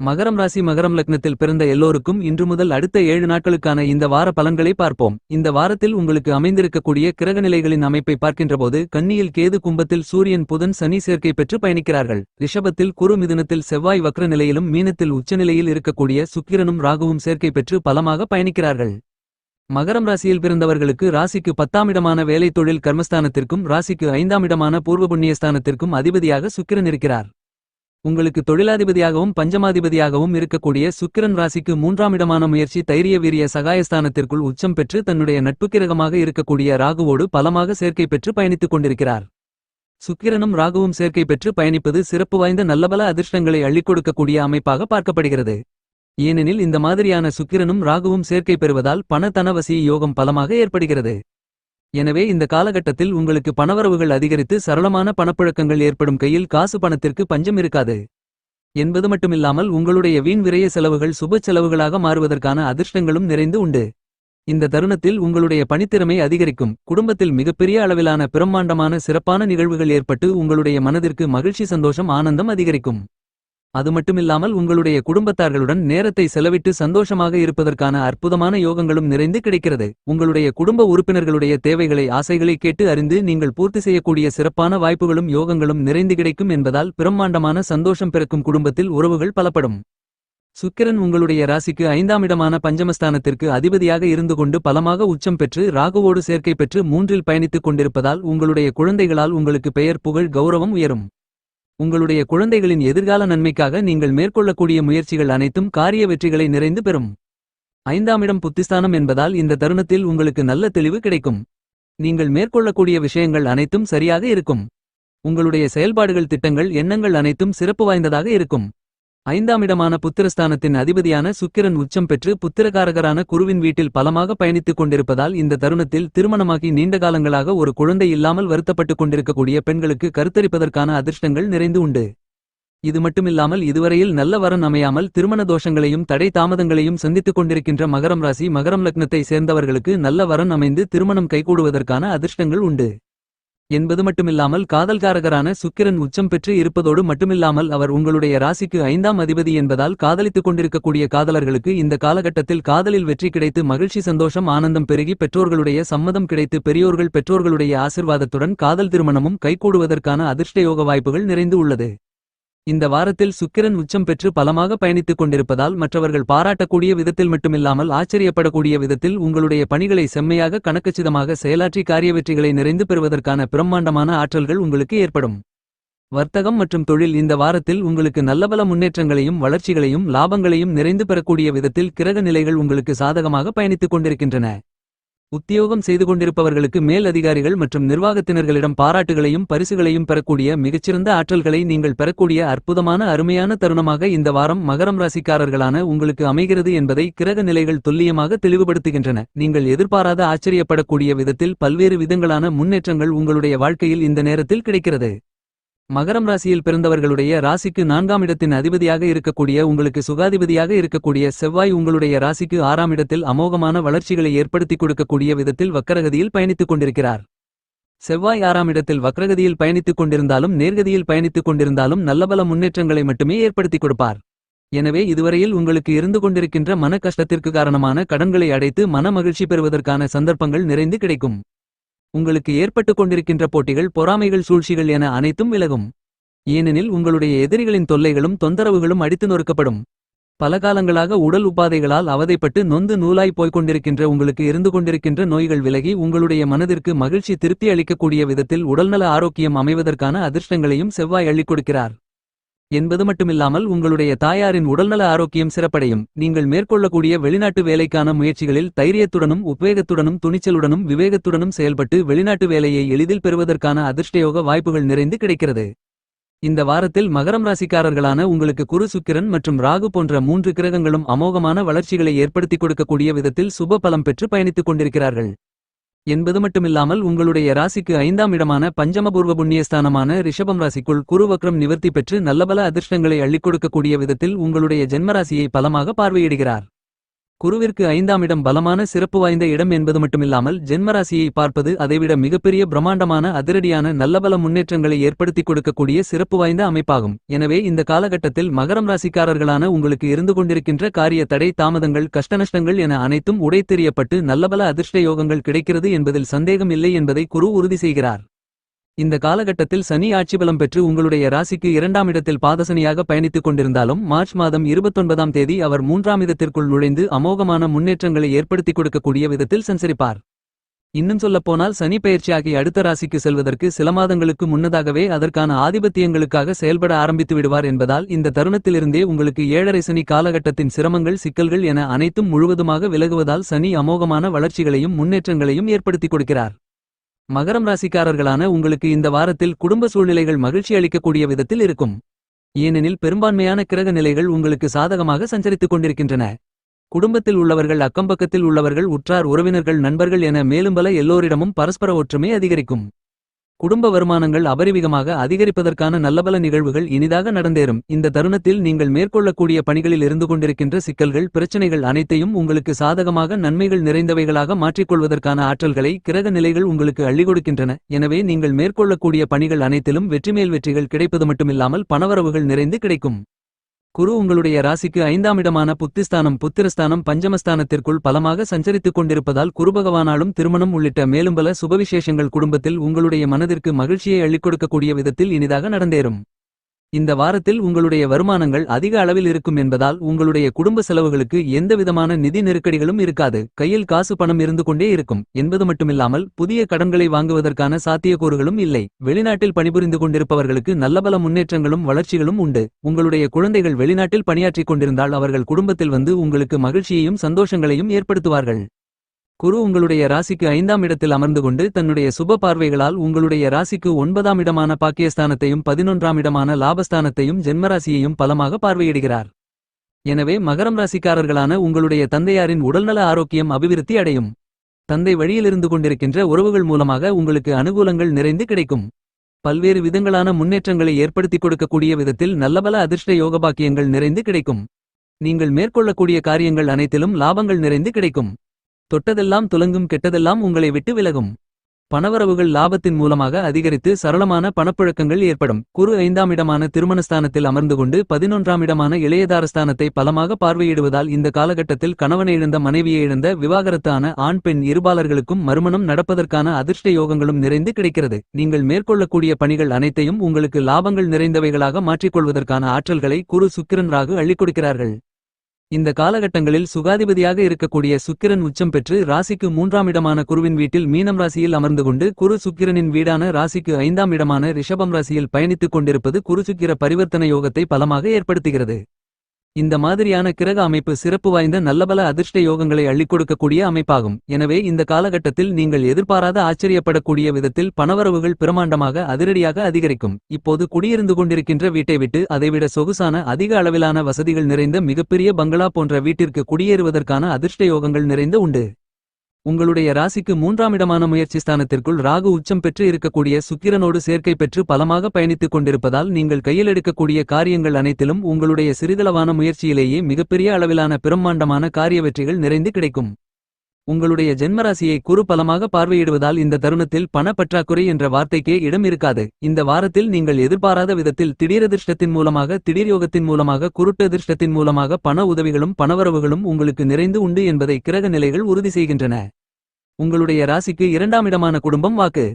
மகரம் ராசி மகரம் லக்னத்தில் பிறந்த எல்லோருக்கும் இன்று முதல் அடுத்த 7 நாட்களுக்கான இந்த வார பலன்களை பார்ப்போம். இந்த வாரத்தில் உங்களுக்கு அமைந்திருக்கக்கூடிய கிரகநிலைகளின் அமைப்பை பார்க்கின்றபோது கன்னியில் கேது, கும்பத்தில் சூரியன், புதன், சனி சேர்க்கை பெற்று பயணிக்கிறார்கள். ரிஷபத்தில் குரு, மிதுனத்தில் செவ்வாய் வக்ர நிலையிலும் மீனத்தில் உச்சநிலையில் இருக்கக்கூடிய சுக்கிரனும் ராகுவும் சேர்க்கை பெற்று பலமாக பயணிக்கிறார்கள். மகரம் ராசியில் பிறந்தவர்களுக்கு ராசிக்கு 10ஆம் இடமான வேலை, தொழில், கர்மஸ்தானத்திற்கும் ராசிக்கு 5ஆம் இடமான பூர்வ புண்ணியஸ்தானத்திற்கும் அதிபதியாக சுக்கிரன் இருக்கிறார். உங்களுக்கு தொழிலாதிபதியாகவும் பஞ்சமாதிபதியாகவும் இருக்கக்கூடிய சுக்கிரன் ராசிக்கு 3ஆம் இடமான முயற்சி, தைரிய, வீரிய, சகாயஸ்தானத்திற்குள் உச்சம் பெற்று தன்னுடைய நட்புக்கிரகமாக இருக்கக்கூடிய ராகுவோடு பலமாக சேர்க்கை பெற்று பயணித்துக் கொண்டிருக்கிறார். சுக்கிரனும் ராகுவும் சேர்க்கை பெற்று பயணிப்பது சிறப்பு வாய்ந்த நல்லபல அதிர்ஷ்டங்களை அள்ளிக் கொடுக்கக்கூடிய அமைப்பாக பார்க்கப்படுகிறது. ஏனெனில் இந்த மாதிரியான சுக்கிரனும் ராகுவும் சேர்க்கை பெறுவதால் பண தனவசி யோகம் பலமாக ஏற்படுகிறது. எனவே இந்த காலகட்டத்தில் உங்களுக்கு பணவரவுகள் அதிகரித்து சரளமான பணப்புழக்கங்கள் ஏற்படும். கையில் காசு, பணத்திற்கு பஞ்சம் இருக்காது என்பது மட்டுமில்லாமல் உங்களுடைய வீண் விரய செலவுகள் சுப செலவுகளாக மாறுவதற்கான அதிர்ஷ்டங்களும் நிறைந்து உண்டு. இந்த தருணத்தில் உங்களுடைய பணித்திறமை அதிகரிக்கும். குடும்பத்தில் மிகப்பெரிய அளவிலான பிரம்மாண்டமான சிறப்பான நிகழ்வுகள் ஏற்பட்டு உங்களுடைய மனதிற்கு மகிழ்ச்சி, சந்தோஷம், ஆனந்தம் அதிகரிக்கும். அது மட்டுமில்லாமல் உங்களுடைய குடும்பத்தார்களுடன் நேரத்தை செலவிட்டு சந்தோஷமாக இருப்பதற்கான அற்புதமான யோகங்களும் நிறைந்து கிடைக்கிறது. உங்களுடைய குடும்ப உறுப்பினர்களுடைய தேவைகளை, ஆசைகளை கேட்டு அறிந்து நீங்கள் பூர்த்தி செய்யக்கூடிய சிறப்பான வாய்ப்புகளும் யோகங்களும் நிறைந்து கிடைக்கும் என்பதால் பிரம்மாண்டமான சந்தோஷம் பிறக்கும். குடும்பத்தில் உறவுகள் பலப்படும். சுக்கிரன் உங்களுடைய ராசிக்கு 5ஆம் இடமான பஞ்சமஸ்தானத்திற்கு அதிபதியாக இருந்து கொண்டு பலமாக உச்சம் பெற்று ராகுவோடு சேர்க்கை பெற்று 3இல் பயணித்துக் கொண்டிருப்பதால் உங்களுடைய குழந்தைகளால் உங்களுக்கு பெயர், புகழ், கௌரவம் உயரும். உங்களுடைய குழந்தைகளின் எதிர்கால நன்மைக்காக நீங்கள் மேற்கொள்ளக்கூடிய முயற்சிகள் அனைத்தும் காரிய வெற்றிகளை நிறைந்து பெறும். 5ஆம் இடம் புத்திஸ்தானம் என்பதால் இந்த தருணத்தில் உங்களுக்கு நல்ல தெளிவு கிடைக்கும். நீங்கள் மேற்கொள்ளக்கூடிய விஷயங்கள் அனைத்தும் சரியாக இருக்கும். உங்களுடைய செயல்பாடுகள், திட்டங்கள், எண்ணங்கள் அனைத்தும் சிறப்பு வாய்ந்ததாக இருக்கும். 5ஆம் இடமான புத்திரஸ்தானத்தின் அதிபதியான சுக்கிரன் உச்சம் பெற்று புத்திரகாரகரான குருவின் வீட்டில் பலமாக பயணித்துக் கொண்டிருப்பதால் இந்த தருணத்தில் திருமணமாகி நீண்ட காலங்களாக ஒரு குழந்தை இல்லாமல் வருத்தப்பட்டுக் கொண்டிருக்கக்கூடிய பெண்களுக்கு கருத்தரிப்பதற்கான அதிர்ஷ்டங்கள் நிறைந்து உண்டு. இது மட்டுமில்லாமல் இதுவரையில் நல்ல வரன் அமையாமல் திருமண தோஷங்களையும் தடை தாமதங்களையும் சந்தித்துக் கொண்டிருக்கின்ற மகரம் ராசி மகரம் லக்னத்தை சேர்ந்தவர்களுக்கு நல்ல வரன் அமைந்து திருமணம் கைகூடுவதற்கான அதிர்ஷ்டங்கள் உண்டு. என்பது மட்டுமில்லாமல் காதல்காரகரான சுக்கிரன் உச்சம் பெற்று இருப்பதோடு மட்டுமில்லாமல் அவர் உங்களுடைய ராசிக்கு 5ஆம் அதிபதி என்பதால் காதலித்துக் கொண்டிருக்கக்கூடிய காதலர்களுக்கு இந்த காலகட்டத்தில் காதலில் வெற்றி கிடைத்து மகிழ்ச்சி, சந்தோஷம், ஆனந்தம் பெருகி பெற்றோர்களுடைய சம்மதம் கிடைத்து பெரியோர்கள் பெற்றோர்களுடைய ஆசிர்வாதத்துடன் காதல் திருமணமும் கைகூடுவதற்கான அதிர்ஷ்டயோக வாய்ப்புகள் நிறைந்து உள்ளது. இந்த வாரத்தில் சுக்கிரன் உச்சம் பெற்று பலமாக பயணித்துக் கொண்டிருப்பதால் மற்றவர்கள் பாராட்டக்கூடிய விதத்தில் மட்டுமில்லாமல் ஆச்சரியப்படக்கூடிய விதத்தில் உங்களுடைய பணிகளை செம்மையாக கணக்கச்சிதமாக செயலாற்றி காரிய வெற்றிகளை நிறைந்து பெறுவதற்கான பிரம்மாண்டமான ஆற்றல்கள் உங்களுக்கு ஏற்படும். வர்த்தகம் மற்றும் தொழில் இந்த வாரத்தில் உங்களுக்கு நல்லபல முன்னேற்றங்களையும் வளர்ச்சிகளையும் லாபங்களையும் நிறைந்து பெறக்கூடிய விதத்தில் கிரக நிலைகள் உங்களுக்கு சாதகமாக பயணித்துக் கொண்டிருக்கின்றன. உத்தியோகம் செய்து கொண்டிருப்பவர்களுக்கு மேல் அதிகாரிகள் மற்றும் நிர்வாகத்தினர்களிடம் பாராட்டுகளையும் பரிசுகளையும் பெறக்கூடிய மிகச்சிறந்த ஆற்றல்களை நீங்கள் பெறக்கூடிய அற்புதமான அருமையான தருணமாக இந்த வாரம் மகரம் ராசிக்காரர்களான உங்களுக்கு அமைகிறது என்பதை கிரக நிலைகள் துல்லியமாக தெளிவுபடுத்துகின்றன. நீங்கள் எதிர்பாராத ஆச்சரியப்படக்கூடிய விதத்தில் பல்வேறு விதங்களான முன்னேற்றங்கள் உங்களுடைய வாழ்க்கையில் இந்த நேரத்தில் கிடைக்கிறது. மகரம் ராசியில் பிறந்தவர்களுடைய ராசிக்கு 4ஆம் இடத்தின் அதிபதியாக இருக்கக்கூடிய உங்களுக்கு சுகாதிபதியாக இருக்கக்கூடிய செவ்வாய் உங்களுடைய ராசிக்கு 6ஆம் இடத்தில் அமோகமான வளர்ச்சிகளை ஏற்படுத்திக் கொடுக்கக்கூடிய விதத்தில் வக்கரகதியில் பயணித்துக் கொண்டிருக்கிறார். செவ்வாய் 6ஆம் இடத்தில் வக்ரகதியில் பயணித்துக் கொண்டிருந்தாலும் நேர்கதியில் பயணித்துக் கொண்டிருந்தாலும் நல்லபல முன்னேற்றங்களை மட்டுமே ஏற்படுத்திக் கொடுப்பார். எனவே இதுவரையில் உங்களுக்கு இருந்து கொண்டிருக்கின்ற மன கஷ்டத்திற்கு காரணமான கடன்களை அடைத்து மன மகிழ்ச்சி பெறுவதற்கான சந்தர்ப்பங்கள் நிறைந்து கிடைக்கும். உங்களுக்கு ஏற்பட்டுக் கொண்டிருக்கின்ற போட்டிகள், பொறாமைகள், சூழ்ச்சிகள் என அனைத்தும் விலகும். ஏனெனில் உங்களுடைய எதிரிகளின் தொல்லைகளும் தொந்தரவுகளும் அடித்து நொறுக்கப்படும். பல காலங்களாக உடல் உபாதைகளால் அவதைப்பட்டு நொந்து நூலாய் போய்க் கொண்டிருக்கின்ற உங்களுக்கு இருந்து கொண்டிருக்கின்ற நோய்கள் விலகி உங்களுடைய மனதிற்கு மகிழ்ச்சி, திருப்தி அளிக்கக்கூடிய விதத்தில் உடல்நல ஆரோக்கியம் அமைவதற்கான அதிர்ஷ்டங்களையும் செவ்வாய் அள்ளிக் கொடுக்கிறார். என்பது மட்டுமில்லாமல் உங்களுடைய தாயாரின் உடல்நல ஆரோக்கியம் சிறப்படையும். நீங்கள் மேற்கொள்ளக்கூடிய வெளிநாட்டு வேலைக்கான முயற்சிகளில் தைரியத்துடனும் உத்வேகத்துடனும் துணிச்சலுடனும் விவேகத்துடனும் செயல்பட்டு வெளிநாட்டு வேலையை எளிதில் பெறுவதற்கான அதிர்ஷ்டயோக வாய்ப்புகள் நிறைந்து கிடைக்கிறது. இந்த வாரத்தில் மகரம் ராசிக்காரர்களான உங்களுக்கு குரு, சுக்கிரன் மற்றும் ராகு போன்ற 3 கிரகங்களும் அமோகமான வளர்ச்சிகளை ஏற்படுத்திக் கொடுக்கக்கூடிய விதத்தில் சுப பலம் பெற்று பயணித்துக் கொண்டிருக்கிறார்கள். என்பது மட்டுமில்லாமல் உங்களுடைய ராசிக்கு 5ஆம் இடமான பஞ்சமபூர்வ புண்ணியஸ்தானமான ரிஷபம் ராசிக்குள் குரு வக்ரம் நிவர்த்தி பெற்று நல்லபல அதிர்ஷ்டங்களை அள்ளிக் கொடுக்கக்கூடிய விதத்தில் உங்களுடைய ஜென்மராசியை பலமாக பார்வையிடுகிறார். குருவிற்கு 5ஆம் இடம் பலமான சிறப்பு வாய்ந்த இடம் என்பது மட்டுமில்லாமல் ஜென்மராசியை பார்ப்பது அதைவிட மிகப்பெரிய பிரம்மாண்டமான அதிரடியான நல்லபல முன்னேற்றங்களை ஏற்படுத்திக் கொடுக்கக்கூடிய சிறப்பு வாய்ந்த அமைப்பாகும். எனவே இந்த காலகட்டத்தில் மகரம் ராசிக்காரர்களான உங்களுக்கு இருந்து கொண்டிருக்கின்ற காரிய தடை தாமதங்கள் கஷ்டநஷ்டங்கள் என அனைத்தும் உடைத்தெறியப்பட்டு நல்லபல அதிர்ஷ்ட யோகங்கள் கிடைக்கிறது என்பதில் சந்தேகம் இல்லை என்பதை குரு உறுதி செய்கிறார். இந்த காலகட்டத்தில் சனி ஆட்சிபலம் பெற்று உங்களுடைய ராசிக்கு 2ஆம் இடத்தில் பாதசனியாக பயணித்துக் கொண்டிருந்தாலும் மார்ச் மாதம் 29ஆம் தேதி அவர் 3ஆம் இடத்திற்குள் நுழைந்து அமோகமான முன்னேற்றங்களை ஏற்படுத்திக் கொடுக்கக்கூடிய விதத்தில் சஞ்சரிப்பார். இன்னும் சொல்லப்போனால் சனி பெயர்ச்சியாகி அடுத்த ராசிக்கு செல்வதற்கு சில மாதங்களுக்கு முன்னதாகவே அதற்கான ஆதிபத்தியங்களுக்காக செயல்பட ஆரம்பித்து விடுவார் என்பதால் இந்த தருணத்திலிருந்தே உங்களுக்கு 7.5 சனி காலகட்டத்தின் சிரமங்கள் சிக்கல்கள் என அனைத்தும் முழுவதுமாக விலகுவதால் சனி அமோகமான வளர்ச்சிகளையும் முன்னேற்றங்களையும் ஏற்படுத்திக் கொடுக்கிறார். மகரம் ராசிக்காரர்களான உங்களுக்கு இந்த வாரத்தில் குடும்ப சூழ்நிலைகள் மகிழ்ச்சி அளிக்கக்கூடிய விதத்தில் இருக்கும். ஏனெனில் பெரும்பான்மையான கிரக நிலைகள் உங்களுக்கு சாதகமாக சஞ்சரித்துக் கொண்டிருக்கின்றன. குடும்பத்தில் உள்ளவர்கள் அக்கம்பக்கத்தில் உள்ளவர்கள் உற்றார் உறவினர்கள் நண்பர்கள் என மேலும் பல எல்லோரிடமும் பரஸ்பர ஒற்றுமை அதிகரிக்கும். குடும்ப வருமானங்கள் அபரிவிகமாக அதிகரிப்பதற்கான நல்லபல நிகழ்வுகள் இனிதாக நடந்தேறும். இந்த தருணத்தில் நீங்கள் மேற்கொள்ளக்கூடிய பணிகளில் இருந்து கொண்டிருக்கின்ற சிக்கல்கள் பிரச்சனைகள் அனைத்தையும் உங்களுக்கு சாதகமாக நன்மைகள் நிறைந்தவைகளாக மாற்றிக்கொள்வதற்கான ஆற்றல்களை கிரக நிலைகள் உங்களுக்கு அள்ளி கொடுக்கின்றன. எனவே நீங்கள் மேற்கொள்ளக்கூடிய பணிகள் அனைத்திலும் வெற்றிமேல் வெற்றிகள் கிடைப்பது மட்டுமில்லாமல் பணவரவுகள் நிறைந்து கிடைக்கும். குரு உங்களுடைய ராசிக்கு 5ஆம் இடமான புத்திஸ்தானம் புத்திரஸ்தானம் பஞ்சமஸ்தானத்திற்குள் பலமாக சஞ்சரித்துக் கொண்டிருப்பதால் குருபகவானாலும் திருமணம் உள்ளிட்ட மேலும் பல சுபவிசேஷங்கள் குடும்பத்தில் உங்களுடைய மனதிற்கு மகிழ்ச்சியை அள்ளிக் கொடுக்கக்கூடிய விதத்தில் இனிதாக நடந்தேறும். இந்த வாரத்தில் உங்களுடைய வருமானங்கள் அதிக அளவில் இருக்கும் என்பதால் உங்களுடைய குடும்ப செலவுகளுக்கு எந்தவிதமான நிதி நெருக்கடிகளும் இருக்காது. கையில் காசு பணம் இருந்து கொண்டே இருக்கும் என்பது மட்டுமில்லாமல் புதிய கடன்களை வாங்குவதற்கான சாத்தியக்கூறுகளும் இல்லை. வெளிநாட்டில் பணிபுரிந்து கொண்டிருப்பவர்களுக்கு நல்லபல முன்னேற்றங்களும் வளர்ச்சிகளும் உண்டு. உங்களுடைய குழந்தைகள் வெளிநாட்டில் பணியாற்றிக் கொண்டிருந்தால் அவர்கள் குடும்பத்தில் வந்து உங்களுக்கு மகிழ்ச்சியையும் சந்தோஷங்களையும் ஏற்படுத்துவார்கள். குரு உங்களுடைய ராசிக்கு 5ஆம் இடத்தில் அமர்ந்து கொண்டு தன்னுடைய சுப பார்வைகளால் உங்களுடைய ராசிக்கு 9ஆம் இடமான பாக்கியஸ்தானத்தையும் 11ஆம் இடமான லாபஸ்தானத்தையும் ஜென்மராசியையும் பலமாக பார்வையிடுகிறார். எனவே மகரம் ராசிக்காரர்களான உங்களுடைய தந்தையாரின் உடல்நல ஆரோக்கியம் அபிவிருத்தி அடையும். தந்தை வழியிலிருந்து கொண்டிருக்கின்ற உறவுகள் மூலமாக உங்களுக்கு அனுகூலங்கள் நிறைந்து கிடைக்கும். பல்வேறு விதங்களான முன்னேற்றங்களை ஏற்படுத்திக் கொடுக்கக்கூடிய விதத்தில் நல்லபல அதிர்ஷ்ட யோகபாக்கியங்கள் நிறைந்து கிடைக்கும். நீங்கள் மேற்கொள்ளக்கூடிய காரியங்கள் அனைத்திலும் லாபங்கள் நிறைந்து கிடைக்கும். தொட்டதெல்லாம் துலங்கும் கெட்டதெல்லாம் உங்களை விட்டு விலகும். பணவரவுகள் லாபத்தின் மூலமாக அதிகரித்து சரளமான பணப்புழக்கங்கள் ஏற்படும். குரு 5ஆம் இடமான திருமணஸ்தானத்தில் அமர்ந்து கொண்டு 11ஆம் இடமான இளையதாரஸ்தானத்தை பலமாக பார்வையிடுவதால் இந்த காலகட்டத்தில் கணவனை இழந்த மனைவியை இழந்த விவாகரத்து ஆன ஆண் பெண் இருபாலர்களுக்கும் மறுமணம் நடப்பதற்கான அதிர்ஷ்ட யோகங்களும் நிறைந்து கிடைக்கிறது. நீங்கள் மேற்கொள்ளக்கூடிய பணிகள் அனைத்தையும் உங்களுக்கு லாபங்கள் நிறைந்தவைகளாக மாற்றிக்கொள்வதற்கான ஆற்றல்களை குரு சுக்கிரன் ராகு அள்ளிக் கொடுக்கிறார்கள். இந்த காலகட்டங்களில் சுகாதிபதியாக இருக்கக்கூடிய சுக்கிரன் உச்சம் பெற்று ராசிக்கு 3ஆம் இடமான குருவின் வீட்டில் மீனம் ராசியில் அமர்ந்து கொண்டு குரு சுக்கிரனின் வீடான ராசிக்கு 5ஆம் இடமான ரிஷபம் ராசியில் பயணித்துக் கொண்டிருப்பது குரு சுக்கிர பரிவர்த்தன யோகத்தை பலமாக ஏற்படுத்துகிறது. இந்த மாதிரியான கிரக அமைப்பு சிறப்பு வாய்ந்த நல்லபல அதிர்ஷ்ட யோகங்களை அள்ளிக் கொடுக்கக்கூடிய அமைப்பாகும். எனவே இந்த காலகட்டத்தில் நீங்கள் எதிர்பாராத ஆச்சரியப்படக்கூடிய விதத்தில் பணவரவுகள் பிரமாண்டமாக அதிரடியாக அதிகரிக்கும். இப்போது குடியிருந்து கொண்டிருக்கின்ற வீட்டை விட்டு அதைவிட சொகுசான அதிக அளவிலான வசதிகள் நிறைந்த மிகப்பெரிய பங்களா போன்ற வீட்டிற்கு குடியேறுவதற்கான அதிர்ஷ்ட யோகங்கள் நிறைந்து உண்டு. உங்களுடைய ராசிக்கு 3ஆம் இடமான முயற்சி ஸ்தானத்திற்குள் ராகு உச்சம் பெற்று இருக்கக்கூடிய சுக்கிரனோடு சேர்க்கை பெற்று பலமாக பயணித்துக் கொண்டிருப்பதால் நீங்கள் கையில் எடுக்கக்கூடிய காரியங்கள் அனைத்திலும் உங்களுடைய சிறிதளவான முயற்சியிலேயே மிகப்பெரிய அளவிலான பிரம்மாண்டமான காரிய வெற்றிகள் நிறைந்து கிடைக்கும். உங்களுடைய ஜென்மராசியை குரு பலமாக பார்வையிடுவதால் இந்த தருணத்தில் பண பற்றாக்குறை என்ற வார்த்தைக்கே இடம் இருக்காது. இந்த வாரத்தில் நீங்கள் எதிர்பாராத விதத்தில் திடீரதிர்ஷ்டத்தின் மூலமாக திடீர் யோகத்தின் மூலமாக குருட்டு அதிர்ஷ்டத்தின் மூலமாக பண உதவிகளும் பணவரவுகளும் உங்களுக்கு நிறைந்து உண்டு என்பதை கிரக நிலைகள் உறுதி செய்கின்றன. உங்களுடைய ராசிக்கு 2ஆம் இடமான குடும்பம் வாக்கு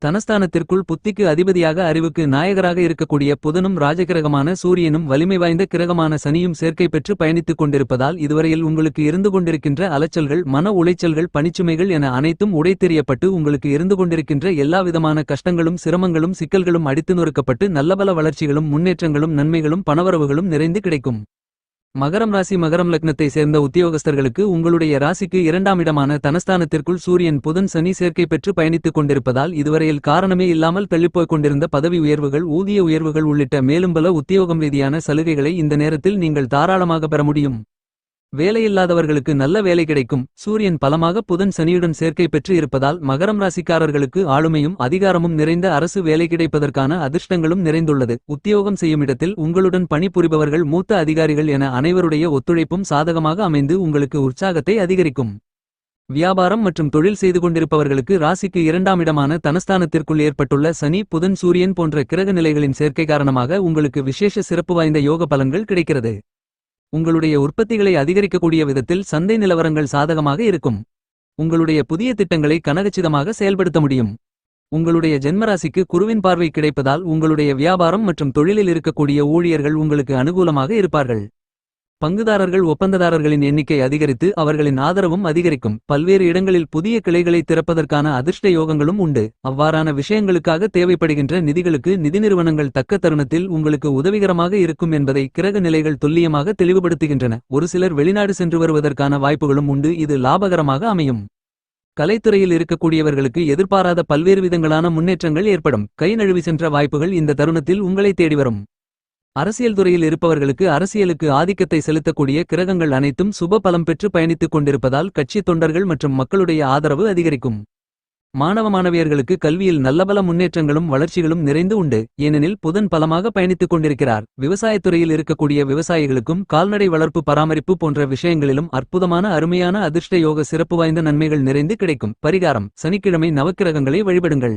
தனஸ்தானத்திற்குள் புத்திக்கு அதிபதியாக அறிவுக்கு நாயகராக இருக்கக்கூடிய புதனும் ராஜகிரகமான சூரியனும் வலிமை வாய்ந்த கிரகமான சனியும் சேர்க்கை பெற்று பயணித்துக் கொண்டிருப்பதால் இதுவரையில் உங்களுக்கு இருந்து கொண்டிருக்கின்ற அலைச்சல்கள் மன உளைச்சல்கள் பணிச்சுமைகள் என அனைத்தும் உடைத்தெறியப்பட்டு உங்களுக்கு இருந்து கொண்டிருக்கின்ற எல்லாவிதமான கஷ்டங்களும் சிரமங்களும் சிக்கல்களும் அடித்து நொறுக்கப்பட்டு நல்லபல வளர்ச்சிகளும் முன்னேற்றங்களும் நன்மைகளும் பணவரவுகளும் நிறைந்து கிடைக்கும். மகரம் ராசி மகரம் லக்னத்தை சேர்ந்த உத்தியோகஸ்தர்களுக்கு உங்களுடைய ராசிக்கு 2ஆம் இடமான தனஸ்தானத்திற்குள் சூரியன் புதன் சனி சேர்க்கை பெற்று பயணித்துக் கொண்டிருப்பதால் இதுவரையில் காரணமே இல்லாமல் தள்ளிப்போய்க் கொண்டிருந்த பதவி உயர்வுகள் ஊதிய உயர்வுகள் உள்ளிட்ட மேலும் பல உத்தியோகம் ரீதியான சலுகைகளை இந்த நேரத்தில் நீங்கள் தாராளமாக பெற முடியும். வேலையில்லாதவர்களுக்கு நல்ல வேலை கிடைக்கும். சூரியன் பலமாக புதன் சனியுடன் சேர்க்கை பெற்று இருப்பதால் மகரம் ராசிக்காரர்களுக்கு ஆளுமையும் அதிகாரமும் நிறைந்த அரசு வேலை கிடைப்பதற்கான அதிர்ஷ்டங்களும் நிறைந்துள்ளது. உத்தியோகம் செய்யும் இடத்தில் உங்களுடன் பணிபுரிபவர்கள் மூத்த அதிகாரிகள் என அனைவருடைய ஒத்துழைப்பும் சாதகமாக அமைந்து உங்களுக்கு உற்சாகத்தை அதிகரிக்கும். வியாபாரம் மற்றும் தொழில் செய்து கொண்டிருப்பவர்களுக்கு ராசிக்கு 2ஆம் இடமான தனஸ்தானத்திற்குள் ஏற்பட்டுள்ள சனி புதன் சூரியன் போன்ற கிரக நிலைகளின் சேர்க்கை காரணமாக உங்களுக்கு விசேஷ சிறப்பு வாய்ந்த யோக பலன்கள் கிடைக்கிறது. உங்களுடைய உற்பத்திகளை அதிகரிக்கக்கூடிய விதத்தில் சந்தை நிலவரங்கள் சாதகமாக இருக்கும். உங்களுடைய புதிய திட்டங்களை கனகச்சிதமாக செயல்படுத்த முடியும். உங்களுடைய ஜென்மராசிக்கு குருவின் பார்வை கிடைப்பதால் உங்களுடைய வியாபாரம் மற்றும் தொழிலில் இருக்கக்கூடிய ஊழியர்கள் உங்களுக்கு அனுகூலமாக இருப்பார்கள். பங்குதாரர்கள் ஒப்பந்ததாரர்களின் எண்ணிக்கை அதிகரித்து அவர்களின் ஆதரவும் அதிகரிக்கும். பல்வேறு இடங்களில் புதிய கிளைகளை திறப்பதற்கான அதிர்ஷ்ட யோகங்களும் உண்டு. அவ்வாறான விஷயங்களுக்காக தேவைப்படுகின்ற நிதிகளுக்கு நிதி நிறுவனங்கள் தக்க தருணத்தில் உங்களுக்கு உதவிகரமாக இருக்கும் என்பதை கிரக நிலைகள் துல்லியமாக தெளிவுபடுத்துகின்றன. ஒரு சிலர் வெளிநாடு சென்று வருவதற்கான வாய்ப்புகளும் உண்டு. இது லாபகரமாக அமையும். கலைத்துறையில் இருக்கக்கூடியவர்களுக்கு எதிர்பாராத பல்வேறு விதங்களான முன்னேற்றங்கள் ஏற்படும். கை நழுவி சென்ற வாய்ப்புகள் இந்த தருணத்தில் உங்களை தேடி வரும். அரசியல் துறையில் இருப்பவர்களுக்கு அரசியலுக்கு ஆதிக்கத்தை செலுத்தக்கூடிய கிரகங்கள் அனைத்தும் சுப பலம் பெற்று பயணித்துக் கொண்டிருப்பதால் கட்சி தொண்டர்கள் மற்றும் மக்களுடைய ஆதரவு அதிகரிக்கும். மாணவ மாணவியர்களுக்கு கல்வியில் நல்லபல முன்னேற்றங்களும் வளர்ச்சிகளும் நிறைந்து உண்டு. ஏனெனில் புதன் பலமாக பயணித்துக் கொண்டிருக்கிறார். விவசாயத்துறையில் இருக்கக்கூடிய விவசாயிகளுக்கும் கால்நடை வளர்ப்பு பராமரிப்பு போன்ற விஷயங்களிலும் அற்புதமான அருமையான அதிர்ஷ்ட யோக சிறப்பு வாய்ந்த நன்மைகள் நிறைந்து கிடைக்கும். பரிகாரம்: சனிக்கிழமை நவக்கிரகங்களை வழிபடுங்கள்.